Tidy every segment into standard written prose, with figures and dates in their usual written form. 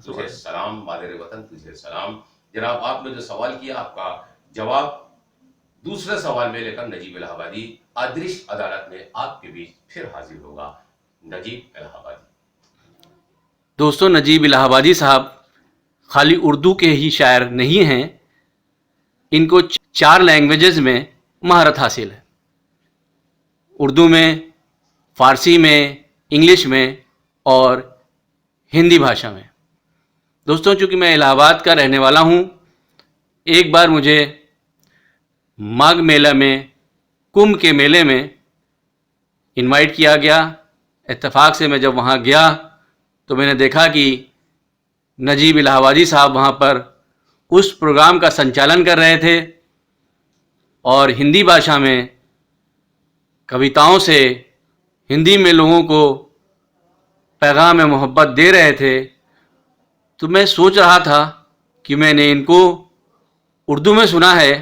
سبحان تجھے اللہ۔ سلام مادر وطن، تجھے سلام۔ جناب آپ نے جو سوال کیا، آپ کا جواب دوسرے سوال میں لے کر نجیب الہ آبادی آدرش عدالت میں آپ کے بیچ پھر حاضر ہوگا۔ نجیب الہ آبادی۔ دوستوں، نجیب الہ آبادی صاحب خالی اردو کے ہی شاعر نہیں ہیں، ان کو 4 لینگویجز میں مہارت حاصل ہے، اردو میں، فارسی میں، انگلش میں اور ہندی بھاشا میں۔ دوستوں، چونکہ میں الہ آباد کا رہنے والا ہوں، ایک بار مجھے ماگھ میلہ میں، کمبھ کے میلے میں انوائٹ کیا گیا۔ اتفاق سے میں جب وہاں گیا تو میں نے دیکھا کہ نجیب الہ آبادی صاحب وہاں پر اس پروگرام کا سنچالن کر رہے تھے اور ہندی بھاشا میں کویتاؤں سے ہندی میں لوگوں کو پیغام محبت دے رہے تھے۔ تو میں سوچ رہا تھا کہ میں نے ان کو اردو میں سنا ہے،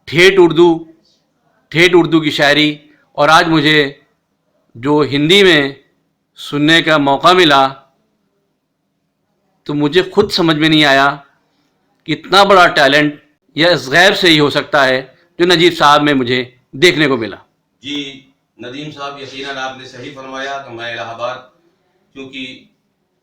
ٹھیٹھ اردو کی شاعری، اور آج مجھے جو ہندی میں سننے کا موقع ملا تو مجھے خود سمجھ میں نہیں آیا کہ اتنا بڑا ٹیلنٹ یا اس غیب سے ہی ہو سکتا ہے جو نجیب صاحب میں مجھے دیکھنے کو ملا۔ جی ندیم صاحب، یقیناً آپ نے صحیح فرمایا کہ میں الہ آباد کیونکہ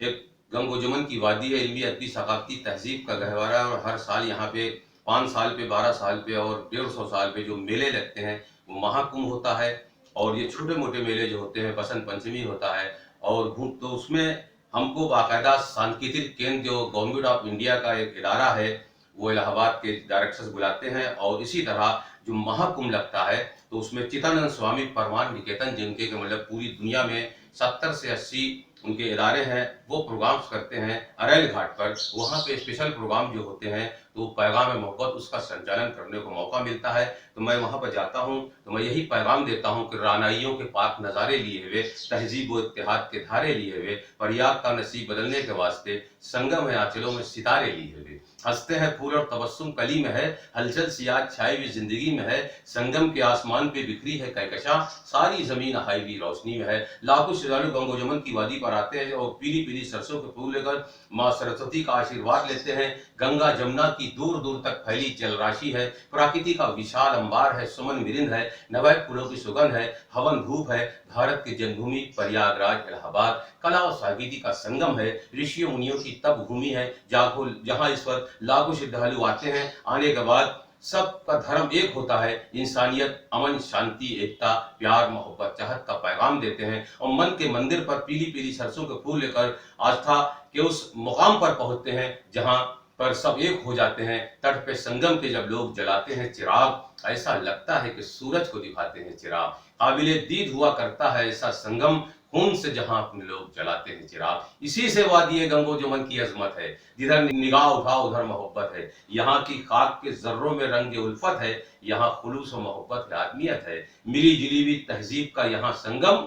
ایک گنگ و جمن کی وادی ہے، علمی ادبی ثقافتی تہذیب کا گہوارہ ہے، اور ہر سال یہاں پہ 5 سال پہ، 12 سال پہ اور 150 سال پہ جو میلے لگتے ہیں وہ مہا کمبھ ہوتا ہے، اور یہ چھوٹے موٹے میلے جو ہوتے ہیں، بسنت پنچمی ہوتا ہے، اور تو اس میں ہم کو باقاعدہ سانکیتک کیندر جو گورنمنٹ آف انڈیا کا ایک ادارہ ہے وہ الہ آباد کے ڈائریکٹرز بلاتے ہیں، اور اسی طرح جو مہا کمبھ لگتا ہے تو اس میں چتانند سوامی پرمان نکیتن جن کے مطلب پوری دنیا میں 70 سے 80 ان کے ادارے ہیں، وہ پروگرامز کرتے ہیں اریل گھاٹ پر۔ وہاں پہ اسپیشل پروگرام جو ہوتے ہیں تو پیغام محبت اس کا سنچالن کرنے کو موقع ملتا ہے، تو میں وہاں پر جاتا ہوں تو میں یہی پیغام دیتا ہوں کہ رانائیوں کے پاک نظارے لیے ہوئے، تہذیب و اتحاد کے دھارے لیے ہوئے، پریاگ کا نصیب بدلنے کے واسطے سنگم ہے آنچلوں میں ستارے لیے ہوئے، ہنستے ہیں پھول اور تبسم کلی میں ہے، ہلچل سیاہ چھائی ہوئی زندگی میں ہے، سنگم کے آسمان پہ بکھری ہے کہکشاں، ساری زمین آئی ہوئی روشنی میں ہے۔ لاکھوں شردھالو گنگ و جمن کی وادی پر آتے ہیں اور پیلی پیلی سرسوں کے پھول لے کر ماں سرسوتی کا آشیرواد لیتے ہیں۔ گنگا جمنا کی دور دور تک پھیلی جل راشی ہے، پراکرتی کا وشال انبار ہے، سمن مرند ہے، نوید پھولوں کی سگندھ ہے، ہون دھوپ ہے، بھارت کی جنم بھومی پریاگ راج الہ آباد کلا اور ساگیتی کا سنگم ہے، رشیوں منیوں کی تپ بھومی ہے، جہاں اس وقت لاکھوں شردھالو آتے ہیں۔ آنے کے بعد سب کا دھرم ایک ہوتا ہے، انسانیت، امن، شانتی، ایکتا، پیار، محبت، چاہت کا پیغام دیتے ہیں، اور من کے مندر پر پیلی پیلی سرسوں کے پھول لے کر آستھا کے اس مقام پر پہنچتے ہیں جہاں پر سب ایک ہو جاتے ہیں۔ تٹ پہ سنگم کے جب لوگ جلاتے ہیں چراغ، ایسا لگتا ہے کہ سورج کو دکھاتے ہیں چراغ، قابل دید ہوا کرتا ہے ایسا سنگم، خون سے جہاں اپنے لوگ جلاتے ہیں چراغ۔ اسی سے وادی گنگ و جمن کی عظمت ہے، جدھر نگاہ اٹھاؤ ادھر محبت ہے، یہاں کی خاک کے ذروں میں رنگ الفت ہے، یہاں خلوص و محبت آدمیت ہے، ملی جلی ہوئی تہذیب کا یہاں سنگم،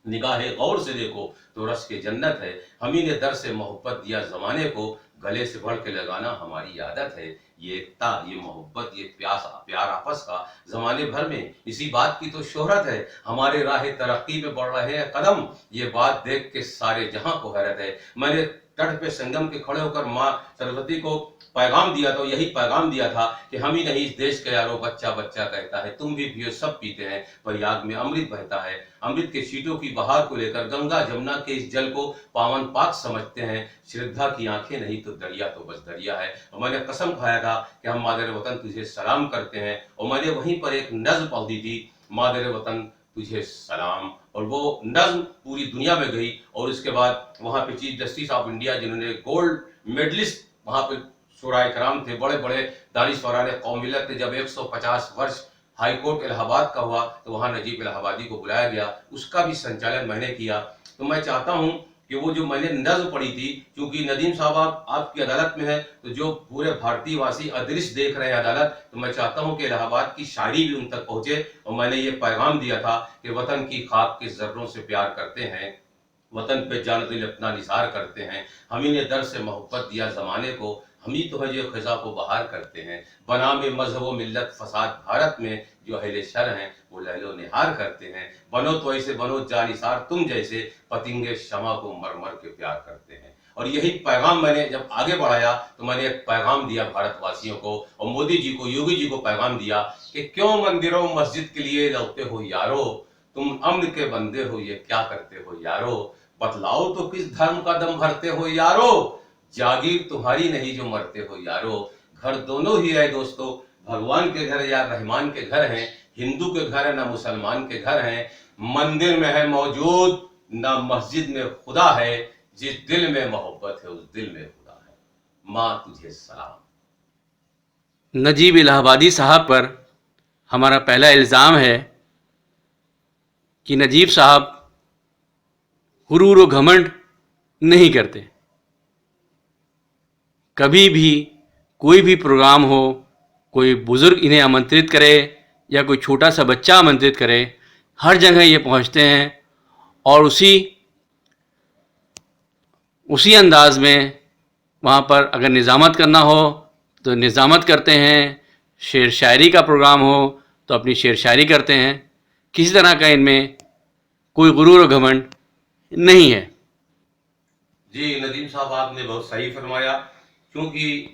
نگاہ غور سے دیکھو تو رس کے جنت ہے، ہمیں نے در سے محبت دیا زمانے کو، گلے سے بڑھ کے لگانا ہماری عادت ہے، یہ ایکتا، یہ محبت، یہ پیار آپس کا زمانے بھر میں، اسی بات کی تو شہرت ہے، ہمارے راہ ترقی پہ بڑھ رہے ہیں قدم، یہ بات دیکھ کے سارے جہاں کو حیرت ہے۔ میں نے تٹ پہ سنگم کے کھڑے ہو کر ماں سرسوتی کو پیغام دیا تو یہی پیغام دیا تھا کہ ہم ہی نہیں اس دیش کے یارو، بچہ بچہ کہتا ہے، تم بھی پیو سب پیتے ہیں، پریاگ میں امرت بہتا ہے، امرت کے چھینٹوں کی بہار کو لے کر گنگا جمنا کے اس جل کو پاون پاک سمجھتے ہیں، شردھا کی آنکھیں نہیں تو دریا تو بس دریا ہے۔ اور میں نے قسم کھایا تھا کہ ہم مادر وطن تجھے سلام کرتے ہیں، اور میں نے وہیں پر ایک نظم پڑھ دی تھی، مادر وطن تجھے سلام، اور وہ نظم پوری دنیا میں گئی، اور اس کے بعد وہاں پہ چیف جسٹس آف انڈیا جنہوں نے گولڈ میڈلسٹ وہاں پہ شورائے کرام تھے، بڑے بڑے دانشوران قوم ملت تھے، جب 150 ورش ہائی کورٹ الہ آباد کا ہوا تو وہاں نجیب الہ آبادی کو بلایا گیا، اس کا بھی سنچالن میں نے کیا۔ تو میں چاہتا ہوں کہ وہ جو میں نے نظم پڑھی تھی، کیونکہ ندیم صاحب آپ کی عدالت میں ہے تو جو پورے بھارتی واسی ادرش دیکھ رہے ہیں عدالت، تو میں چاہتا ہوں کہ الہ آباد کی شاعری بھی ان تک پہنچے، اور میں نے یہ پیغام دیا تھا کہ وطن کی خاک کے ذروں سے پیار کرتے ہیں، وطن پہ جان دل اپنا نثار کرتے ہیں، ہم ہی نے در سے محبت دیا زمانے کو، ہم ہی تو ہے جو خزاں کو بہار کرتے ہیں، بنام مذہب و ملت فساد بھارت میں جو اہل شر ہیں وہ لیل و نہار کرتے ہیں، بنو تو ایسے بنو جانثار تم جیسے، پتنگے شمع کو مر مر کے پیار کرتے ہیں۔ اور یہی پیغام میں نے جب آگے بڑھایا تو میں نے ایک پیغام دیا بھارت واسیوں کو، اور مودی جی کو، یوگی جی کو پیغام دیا کہ کیوں مندروں مسجد کے لیے لڑتے ہو یارو، تم امن کے بندے ہو یہ کیا کرتے ہو یارو، بتلاؤ تو کس دھرم کا دم بھرتے ہو یارو، جاگیر تمہاری نہیں جو مرتے ہو یارو، گھر دونوں ہی ہے دوستو، بھگوان کے گھر یا رحمان کے گھر ہیں، ہندو کے گھر ہے نہ مسلمان کے گھر ہیں، مندر میں ہے موجود نہ مسجد میں خدا ہے، جس دل میں محبت ہے اس دل میں خدا ہے، ماں تجھے سلام۔ نجیب الہ آبادی صاحب پر ہمارا پہلا الزام ہے کہ نجیب صاحب غرور و گھمنڈ نہیں کرتے، کبھی بھی کوئی بھی پروگرام ہو، کوئی بزرگ انہیں آمنترت کرے یا کوئی چھوٹا سا بچہ آمنترت کرے، ہر جگہ یہ پہنچتے ہیں اور اسی انداز میں وہاں پر اگر نظامت کرنا ہو تو نظامت کرتے ہیں، شعر شاعری کا پروگرام ہو تو اپنی شعر شاعری کرتے ہیں، کسی طرح کا ان میں کوئی غرور و گھمنڈ نہیں ہے۔ جی ندیم صاحب آپ نے بہت صحیح فرمایا، کیونکہ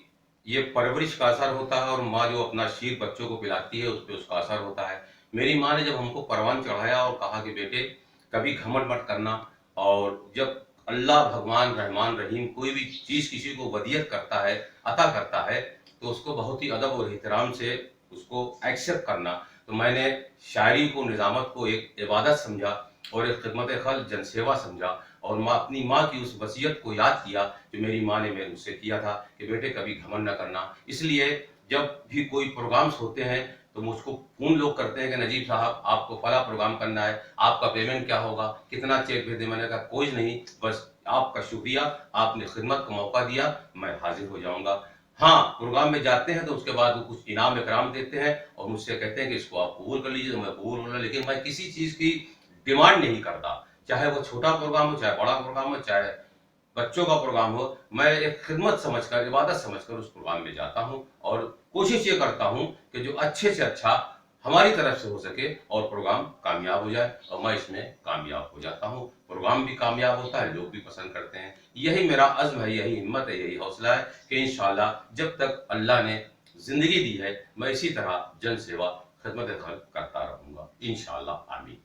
یہ پرورش کا اثر ہوتا ہے، اور ماں جو اپنا شیر بچوں کو پلاتی ہے اس پہ اس کا اثر ہوتا ہے۔ میری ماں نے جب ہم کو پروان چڑھایا اور کہا کہ بیٹے کبھی گھمنڈ مت کرنا، اور جب اللہ بھگوان رحمان رحیم کوئی بھی چیز کسی کو ودیت کرتا ہے، عطا کرتا ہے، تو اس کو بہت ہی ادب اور احترام سے اس کو ایکسیپٹ کرنا، تو میں نے شاعری کو، نظامت کو ایک عبادت سمجھا اور ایک خدمت خلق جن سیوا سمجھا، اور اپنی ماں کی اس وصیت کو یاد کیا جو میری ماں نے مجھ سے کیا تھا کہ بیٹے کبھی گھمنڈ نہ کرنا۔ اس لیے جب بھی کوئی پروگرامز ہوتے ہیں تو مجھ کو فون لوگ کرتے ہیں کہ نجیب صاحب آپ کو فلاں پروگرام کرنا ہے، آپ کا پیمنٹ کیا ہوگا، کتنا چیک بھیج دیں؟ میں نے کہا کوئی نہیں، بس آپ کا شکریہ، آپ نے خدمت کا موقع دیا، میں حاضر ہو جاؤں گا۔ ہاں پروگرام میں جاتے ہیں تو اس کے بعد وہ کچھ انعام اکرام دیتے ہیں اور مجھ سے کہتے ہیں کہ اس کو آپ قبول کر لیجیے، تو میں قبول ہوں، لیکن میں کسی چیز کی ڈیمانڈ نہیں کرتا، چاہے وہ چھوٹا پروگرام ہو، چاہے بڑا پروگرام ہو، چاہے بچوں کا پروگرام ہو، میں ایک خدمت سمجھ کر، عبادت سمجھ کر اس پروگرام میں جاتا ہوں، اور کوشش یہ کرتا ہوں کہ جو اچھے سے اچھا ہماری طرف سے ہو سکے اور پروگرام کامیاب ہو جائے، اور میں اس میں کامیاب ہو جاتا ہوں، پروگرام بھی کامیاب ہوتا ہے، لوگ بھی پسند کرتے ہیں۔ یہی میرا عزم ہے، یہی ہمت ہے، یہی حوصلہ ہے کہ انشاءاللہ جب تک اللہ نے زندگی دی ہے میں اسی طرح جن سیوا، خدمت خلق کرتا رہوں گا انشاءاللہ، آمین۔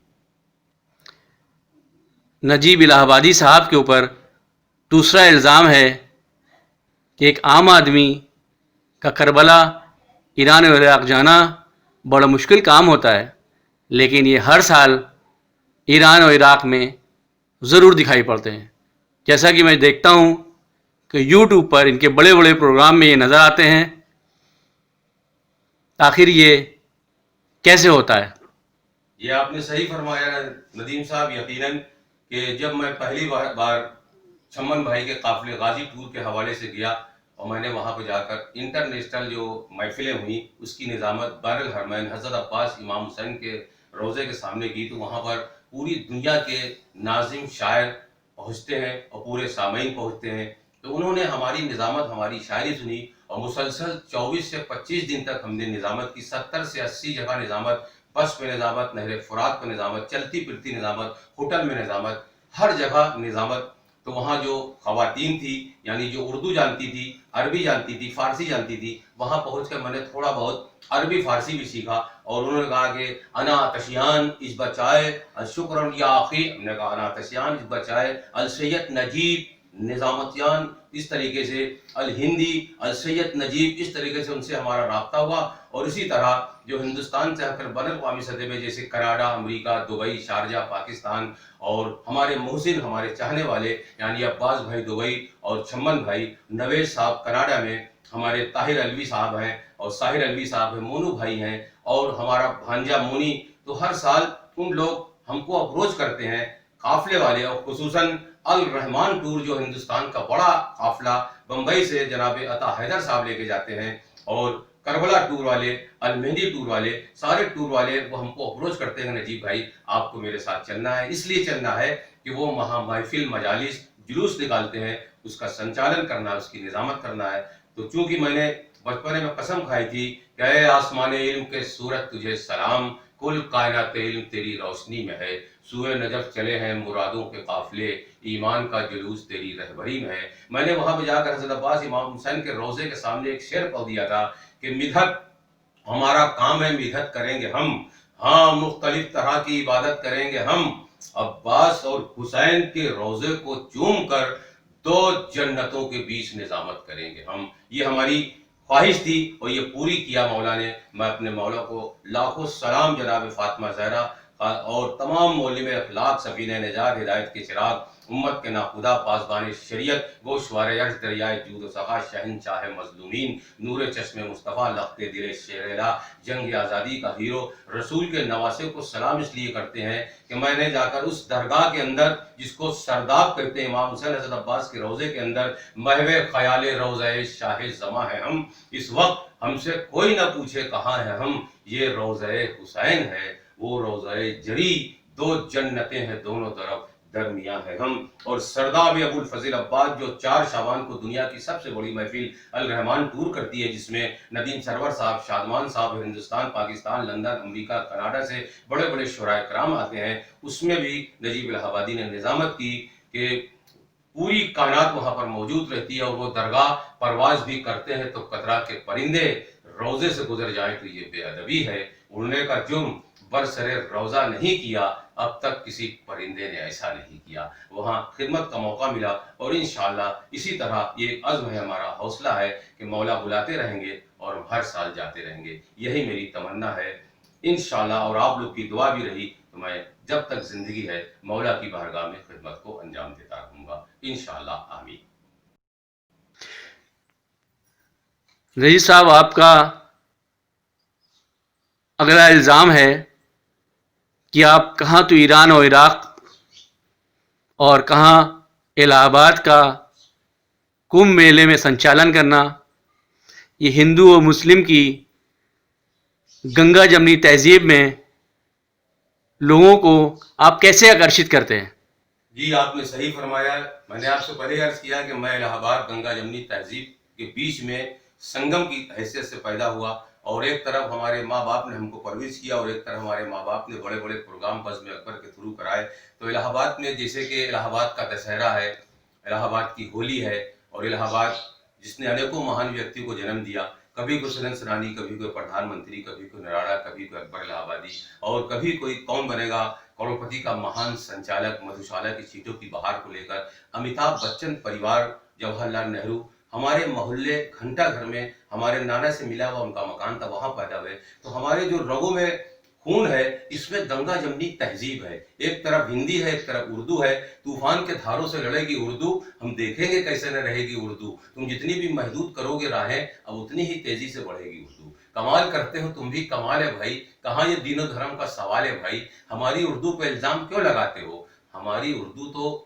نجیب الہ آبادی صاحب کے اوپر دوسرا الزام ہے کہ ایک عام آدمی کا کربلا، ایران اور عراق جانا بڑا مشکل کام ہوتا ہے، لیکن یہ ہر سال ایران اور عراق میں ضرور دکھائی پڑتے ہیں، جیسا کہ میں دیکھتا ہوں کہ یوٹیوب پر ان کے بڑے بڑے پروگرام میں یہ نظر آتے ہیں۔ آخر یہ کیسے ہوتا ہے؟ یہ آپ نے صحیح فرمایا ندیم صاحب، یقیناً کہ جب میں پہلی بار چمن بھائی کے قافلے غازی پور کے حوالے سے گیا اور میں نے وہاں پہ جا کر انٹرنیشنل جو محفلیں ہوئیں اس کی نظامت بر الحرمین حضرت عباس امام حسین کے روضے کے سامنے کی، تو وہاں پر پوری دنیا کے ناظم شاعر پہنچتے ہیں اور پورے سامعین پہنچتے ہیں، تو انہوں نے ہماری نظامت، ہماری شاعری سنی، اور مسلسل 24 سے 25 دن تک ہم نے نظامت کی، 70 سے 80 جگہ نظامت، بس پہ نظامت، نہر فرات پہ نظامت، چلتی پھرتی نظامت، ہوٹل میں نظامت، ہر جگہ نظامت۔ تو وہاں جو خواتین تھی، یعنی جو اردو جانتی تھی، عربی جانتی تھی، فارسی جانتی تھی، وہاں پہنچ کر میں نے تھوڑا بہت عربی فارسی بھی سیکھا، اور انہوں نے کہا کہ انا تشیان اس بچائے شکرن یا اخی، ہم نے کہا انا تشیان اس بچائے السید نجیب نظامتیان، اس طریقے سے الہندی السید نجیب، اس طریقے سے ان سے ہمارا رابطہ ہوا، اور اسی طرح جو ہندوستان سے آ کر بین الاقوامی سطح میں جیسے کینیڈا، امریکہ، دبئی، شارجہ، پاکستان، اور ہمارے محسن، ہمارے چاہنے والے یعنی عباس بھائی دبئی اور چمن بھائی، نویز صاحب کینیڈا میں، ہمارے طاہر الوی صاحب ہیں اور ساحر الوی صاحب ہیں، مونو بھائی ہیں، اور ہمارا بھانجا مونی، تو ہر سال ان لوگ ہم کو اپروچ کرتے ہیں قافلے والے، اور خصوصاً الرحمان ٹور جو ہندوستان کا بڑا قافلہ بمبئی سے جناب عطا حیدر صاحب لے کے جاتے ہیں، اور کربلا ٹور والے، المہدی ٹور والے، سارے ٹور والے وہ ہم کو اپروچ کرتے ہیں نجیب بھائی آپ کو میرے ساتھ چلنا ہے. اس لیے چلنا ہے کہ وہ وہاں محفل مجالس جلوس نکالتے ہیں، اس کا سنچالن کرنا ہے، اس کی نظامت کرنا ہے. تو چونکہ میں نے بچپنے میں قسم کھائی تھی کہ اے آسمان علم کے صورت تجھے سلام، کل کائنات علم تیری روشنی میں ہے، سوئے نجف چلے ہیں مرادوں کے قافلے، ایمان کا جلوس تیری رہبری میں ہے. میں نے وہاں پہ جا کر حضرت عباس امام حسین کے روضے کے سامنے ایک شعر پڑھ دیا تھا کہ مدحت ہمارا کام ہے، مدحت کریں گے ہم، ہاں مختلف طرح کی عبادت کریں گے ہم، عباس اور حسین کے روضے کو چوم کر دو جنتوں کے بیچ نظامت کریں گے ہم. یہ ہماری خواہش تھی اور یہ پوری کیا مولا نے. میں اپنے مولا کو لاکھوں سلام جناب فاطمہ زہرا اور تمام معلم اخلاق سفینہ نجات ہدایت کے چراغ امت کے ناخدا پاسبان شریعت گوشوار یرز دریائے جود و سخا شہنشاہ مظلومین نور چشم مصطفیٰ لخت دل شیرلا جنگ آزادی کا ہیرو رسول کے نواسے کو سلام اس لیے کرتے ہیں کہ میں نے جا کر اس درگاہ کے اندر جس کو سرداب کرتے ہیں امام حسین حضرت عباس کے روضے کے اندر محو خیال روضہ شاہ زماں ہے ہم، اس وقت ہم سے کوئی نہ پوچھے کہاں ہے ہم، یہ روضہ حسین ہے وہ روضہ جری، دو جنتیں ہیں دونوں طرف درمیان ہے ہم. اور سرداب ابو الفضل عباس جو 4 شعبان کو دنیا کی سب سے بڑی محفل الرحمان ٹور کرتی ہے، جس میں ندیم سرور صاحب، شادمان صاحب ہندوستان، پاکستان، لندن، امریکہ، کینیڈا سے بڑے بڑے شعراء کرام آتے ہیں، اس میں بھی نجیب الہ آبادی نے نظامت کی کہ پوری کائنات وہاں پر موجود رہتی ہے اور وہ درگاہ پرواز بھی کرتے ہیں تو قطرہ کے پرندے روزے سے گزر جائیں تو یہ بے ادبی ہے، اڑنے کا جرم برسر روزہ نہیں کیا، اب تک کسی پرندے نے ایسا نہیں کیا. وہاں خدمت کا موقع ملا اور انشاءاللہ اسی طرح یہ عزم ہے، ہمارا حوصلہ ہے کہ مولا بلاتے رہیں گے اور ہم ہر سال جاتے رہیں گے. یہی میری تمنا ہے انشاءاللہ، اور آپ لوگ کی دعا بھی رہی تو میں جب تک زندگی ہے مولا کی بارگاہ میں خدمت کو انجام دیتا رہوں گا انشاءاللہ. آمین. رئیس صاحب، آپ کا اگلا الزام ہے کہ آپ کہاں تو ایران اور عراق اور کہاں الہ آباد کا کمبھ میلے میں سنچالن کرنا، یہ ہندو اور مسلم کی گنگا جمنی تہذیب میں لوگوں کو آپ کیسے آکرشت کرتے ہیں؟ جی آپ نے صحیح فرمایا. میں نے آپ سے پہلے عرض کیا کہ میں الہ آباد گنگا جمنی تہذیب کے بیچ میں سنگم کی حیثیت سے پیدا ہوا، اور ایک طرف ہمارے ماں باپ نے ہم کو پرورش کیا اور ایک طرف ہمارے ماں باپ نے بڑے بڑے پروگرام بزم اکبر کے تھرو کرائے. تو الہ آباد میں جیسے کہ الہ آباد کا دسہرہ ہے، الہ آباد کی ہولی ہے، اور الہ آباد جس نے انیکوں مہان ویکتی کو جنم دیا، کبھی کوئی سنن سنانی، کبھی کوئی پردھان منتری، کبھی کوئی نراڑا، کبھی کوئی اکبر الہ آبادی، اور کبھی کوئی کون بنے گا کروڑپتی کا مہان سنچالک، مدھوشالہ کی سیٹوں کی بہار کو لے کر امیتابھ بچن پریوار، جواہر لال نہرو، ہمارے محلے گھنٹہ گھر میں ہمارے نانا سے ملا ہوا ان کا مکان تھا، وہاں پیدا ہوئے. تو ہمارے جو رگوں میں خون ہے اس میں گنگا جمنی تہذیب ہے. ایک طرف ہندی ہے، ایک طرف اردو ہے. طوفان کے دھاروں سے لڑے گی اردو، ہم دیکھیں گے کیسے نہ رہے گی اردو. تم جتنی بھی محدود کرو گے راہیں اب اتنی ہی تیزی سے بڑھے گی اردو. کمال کرتے ہو تم بھی کمال ہے بھائی، کہاں یہ دین و دھرم کا سوال ہے بھائی. ہماری اردو پہ الزام کیوں لگاتے ہو؟ ہماری اردو تو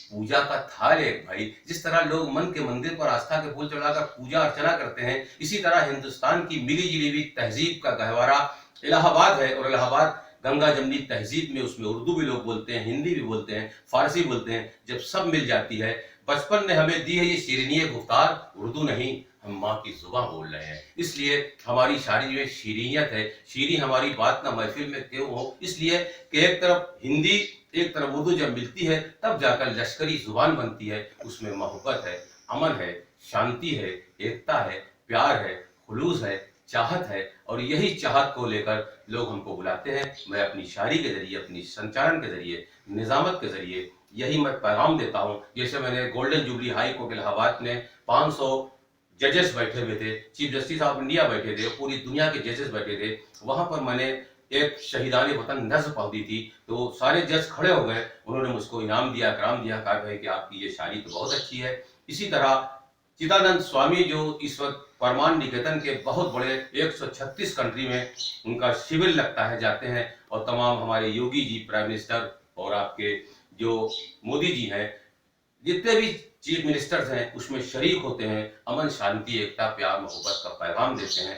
پوجا کا تھال ہے بھائی. جس طرح لوگ من کے مندر پر آستھا کے پھول چڑھا کر پوجا ارچنا کرتے ہیں، اسی طرح ہندوستان کی ملی جلی ہوئی تہذیب کا گہوارہ الہ آباد ہے. اور الہ آباد گنگا جمنی تہذیب میں اس میں اردو بھی لوگ بولتے ہیں، ہندی بھی بولتے ہیں، فارسی بولتے ہیں. جب سب مل جاتی ہے، بچپن نے ہمیں دی ہے یہ شیرینی گفتار، اردو نہیں ہم ماں کی زباں بول رہے ہیں، اس لیے ہماری شاعری میں شیرینیت ہے. شیریں ہماری بات نہ محفل میں کیوں ہو، اس لیے کہ ایک طرف ہندی ایک طرف اردو جب ملتی ہے تب جا کر لشکری زبان بنتی ہے. اس میں محبت ہے، امن ہے، شانتی ہے، ایکتا ہے، پیار ہے، خلوص ہے، چاہت ہے. اور یہی چاہت کو لے کر لوگ ہم کو بلاتے ہیں. میں اپنی شاعری کے ذریعے، اپنی سنچارن کے ذریعے، نظامت کے ذریعے یہی میں پیغام دیتا ہوں. جیسے میں نے گولڈن جوبلی ہائی کورٹ الہ آباد میں 500 ججز بیٹھے ہوئے تھے، چیف جسٹس آف انڈیا بیٹھے تھے، پوری دنیا کے ججز بیٹھے تھے. وہاں پر میں نے ایک شہیدان وطن نظم پڑھ دی تھی تو سارے جج کھڑے ہو گئے، انہوں نے مجھ کو انعام دیا، اکرام دیا، کہا بھائی کہ آپ کی یہ شاعری تو بہت اچھی ہے. اسی طرح چدانند سوامی جو اس وقت پرمان نکیتن کے بہت بڑے 136 کنٹری میں ان کا شیور لگتا ہے، جاتے ہیں، اور تمام ہمارے یوگی جی پرائم منسٹر اور آپ کے جو مودی جی ہیں، جتنے بھی چیف منسٹرز ہیں اس میں شریک ہوتے ہیں، امن شانتی ایکتا پیار محبت کا پیغام دیتے ہیں.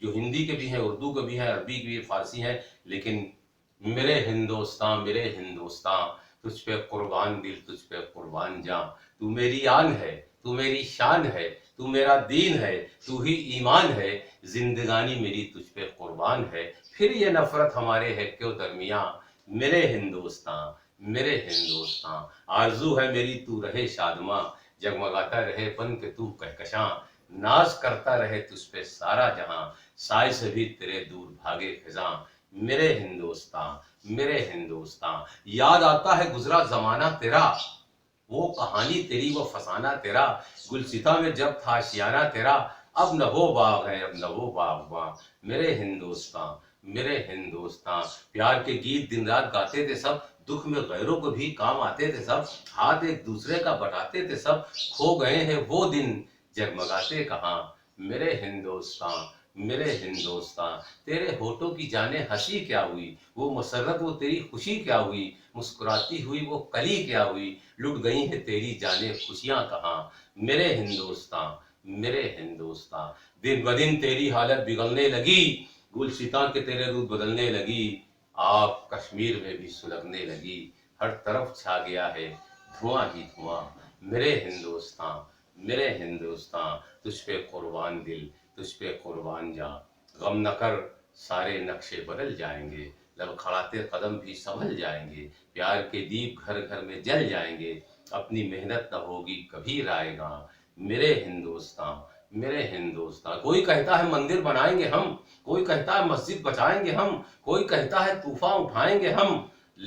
جو ہندی کے بھی ہیں، اردو کے بھی ہیں، عربی کے بھی، فارسی ہیں، لیکن میرے ہندوستان، تجھ پہ قربان دل، تجھ پہ قربان جاں، تو میری آن ہے، تو میری شان ہے، تو میرا دین ہے، تو ہی ایمان ہے، زندگانی میری تجھ پہ قربان ہے، پھر یہ نفرت ہمارے ہے کیوں درمیاں، میرے ہندوستان، آرزو ہے میری تو رہے شادماں، جگمگاتا رہے بن کے تو کہکشاں، ناز کرتا رہے تجھ پہ سارا جہاں، سائے سے بھی تیرے دور بھاگے خزاں، میرے ہندوستان، یاد آتا ہے گزرا زمانہ تیرا، وہ کہانی تیری، وہ فسانہ تیرا، گلستاں میں جب تھا آشیانہ تیرا، اب نہ وہ باغ ہے، اب نہ وہ باغباں، میرے ہندوستان، پیار کے گیت دن رات گاتے تھے سب، دکھ میں غیروں کو بھی کام آتے تھے سب، ہاتھ ایک دوسرے کا بٹاتے تھے سب، کھو گئے ہیں وہ دن جگمگاتے کہاں، میرے ہندوستان، تیرے ہونٹوں کی جانیں ہنسی کیا ہوئی، وہ مسرت، وہ تیری خوشی کیا ہوئی، مسکراتی ہوئی وہ کلی کیا ہوئی، لٹ گئی ہیں تیری جانیں خوشیاں کہاں، میرے ہندوستان، دن بدن تیری حالت بگڑنے لگی، گلستاں کے تیرے روپ بدلنے لگی، آگ کشمیر میں بھی سلگنے لگی، ہر طرف چھا گیا ہے دھواں ہی دھواں، میرے ہندوستان، تجھ پہ قربان دل، تجھ پہ قربان جاں، غم نہ کر سارے نقشے بدل جائیں گے، لڑکھڑاتے قدم بھی سنبھل جائیں گے، پیار کے دیپ گھر گھر میں جل جائیں گے، اپنی محنت نہ ہوگی کبھی رائے گاں، میرے ہندوستان، کوئی کہتا ہے مندر بنائیں گے ہم، کوئی کہتا ہے مسجد بچائیں گے ہم، کوئی کہتا ہے طوفان اٹھائیں گے ہم،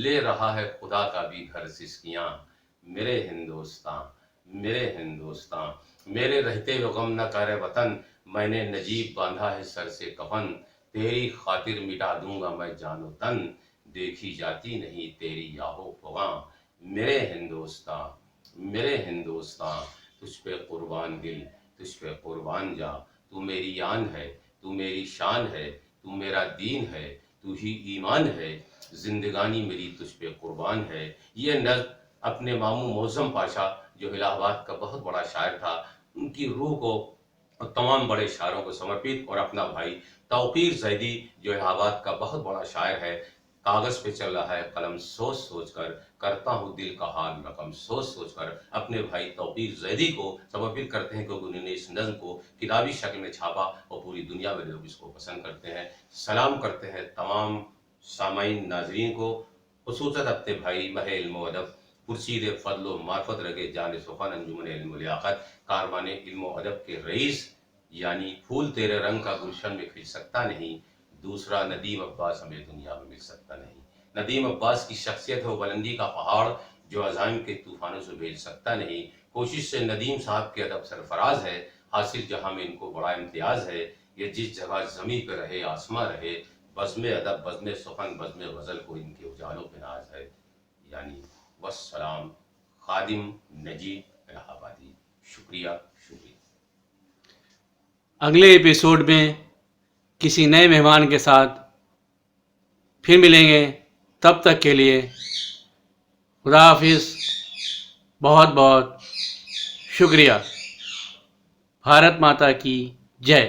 لے رہا ہے خدا کا بھی گھر سسکیاں، میرے ہندوستان، میرے رہتے ہوئے غم نہ کرے وطن، میں نے نجیب باندھا ہے سر سے کفن، تیری خاطر مٹا دوں گا میں جان و تن، دیکھی جاتی نہیں تیری یاہو فغاں، میرے ہندوستان، تجھ پہ قربان دل، تجھ پہ قربان جاں، تو میری آن ہے، تو میری شان ہے، تو میرا دین ہے، تو ہی ایمان ہے، زندگانی میری تجھ پہ قربان ہے۔ یہ نظم اپنے ماموں معظم پاشا جو الہ آباد کا بہت بڑا شاعر تھا، ان کی روح کو اور تمام بڑے شاعروں کو سمرپت، اور اپنا بھائی توقیر زیدی جو الہ آباد کا بہت بڑا شاعر ہے، کاغذ پہ چل رہا ہے قلم سوچ سوچ کر، کرتا ہوں دل کا حال رقم سوچ سوچ کر، اپنے بھائی توقیر زیدی کو سمرپت کرتے ہیں، کیونکہ انہوں نے اس نظم کو کتابی شکل میں چھاپا اور پوری دنیا میں لوگ اس کو پسند کرتے ہیں۔ سلام کرتے ہیں تمام سامعین ناظرین کو، خصوصاً اپنے بھائی ماہر علم و ادب پرسید فضل و معرفت رگے جان سخن انجمن علم و لیاقت کاروان علم و ادب کے رئیس، یعنی پھول تیرے رنگ کا گلشن میں کھل سکتا نہیں، دوسرا ندیم عباس ہمیں دنیا میں مل سکتا نہیں۔ ندیم عباس کی شخصیت ہے بلندی کا پہاڑ جو عزائم کے طوفانوں سے بھیج سکتا نہیں، کوشش سے ندیم صاحب کے ادب سرفراز ہے، حاصل جہاں میں ان کو بڑا امتیاز ہے، یہ جس جگہ زمیں پہ رہے آسماں رہے، بزم ادب، بزم سخن، بزم غزل کو ان کے اجالوں پہ ناز ہے، یعنی والسلام، خادم نجیب الہ آبادی۔ شکریہ۔ اگلے ایپیسوڈ میں کسی نئے مہمان کے ساتھ پھر ملیں گے، تب تک کے لیے خدا حافظ، بہت بہت شکریہ۔ بھارت ماتا کی جے۔